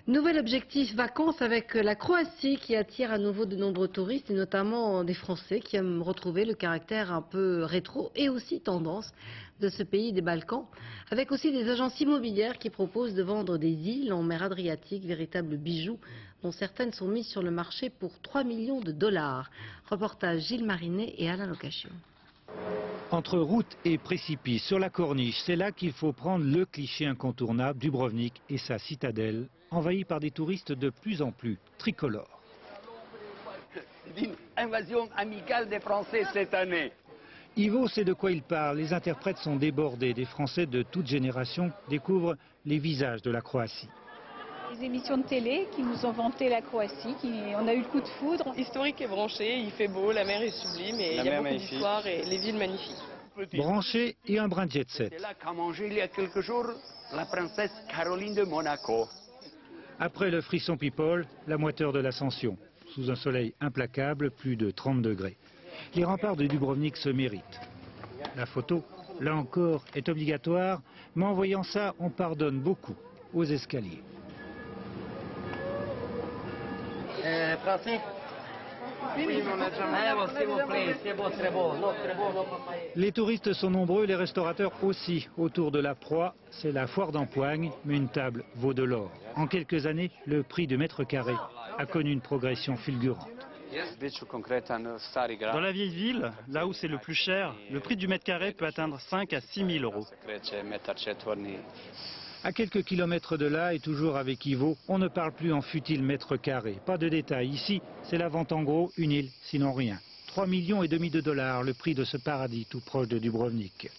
Nouvel objectif vacances avec la Croatie qui attire à nouveau de nombreux touristes et notamment des Français qui aiment retrouver le caractère un peu rétro et aussi tendance de ce pays des Balkans, avec aussi des agences immobilières qui proposent de vendre des îles en mer Adriatique, véritables bijoux dont certaines sont mises sur le marché pour 3 millions de dollars. Reportage Gilles Marinet et Alain Locachio. Entre route et précipice, sur la corniche, c'est là qu'il faut prendre le cliché incontournable Dubrovnik et sa citadelle, envahie par des touristes de plus en plus tricolores. D'une invasion amicale des Français cette année. Ivo sait de quoi il parle, les interprètes sont débordés, des Français de toute génération découvrent les visages de la Croatie. Les émissions de télé qui nous ont vanté la Croatie, on a eu le coup de foudre. Historique et branché, il fait beau, la mer est sublime et il y a beaucoup d'histoire et les villes magnifiques. Branché et un brin de jet set. C'est là qu'a mangé il y a quelques jours la princesse Caroline de Monaco. Après le frisson people, la moiteur de l'ascension. Sous un soleil implacable, plus de 30 degrés. Les remparts de Dubrovnik se méritent. La photo, là encore, est obligatoire, mais en voyant ça, on pardonne beaucoup aux escaliers. Français? Oui, on a déjà... s'il vous plaît, c'est beau, très beau. Non, très beau, non, papa. Les touristes sont nombreux, les restaurateurs aussi. Autour de la proie, c'est la foire d'empoigne, mais une table vaut de l'or. En quelques années, le prix du mètre carré a connu une progression fulgurante. Dans la vieille ville, là où c'est le plus cher, le prix du mètre carré peut atteindre 5 à 6 000 euros. À quelques kilomètres de là, et toujours avec Ivo, on ne parle plus en futile mètre carré. Pas de détails. Ici, c'est la vente en gros, une île, sinon rien. 3,5 millions de dollars, le prix de ce paradis tout proche de Dubrovnik.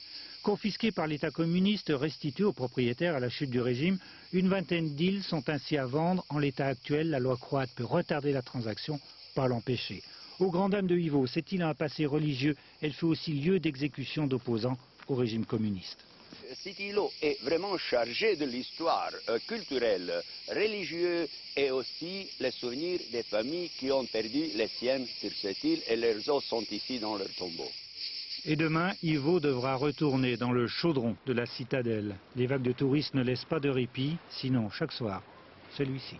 Confisqués par l'État communiste, restitués aux propriétaires à la chute du régime, une vingtaine d'îles sont ainsi à vendre. En l'état actuel, la loi croate peut retarder la transaction, pas l'empêcher. Aux grandes dames de Ivo, cette île a un passé religieux. Elle fait aussi lieu d'exécution d'opposants au régime communiste. Cet îlot est vraiment chargé de l'histoire culturelle, religieuse et aussi les souvenirs des familles qui ont perdu les siennes sur cette île et leurs os sont ici dans leur tombeau. Et demain, Ivo devra retourner dans le chaudron de la citadelle. Les vagues de touristes ne laissent pas de répit, sinon chaque soir, celui-ci.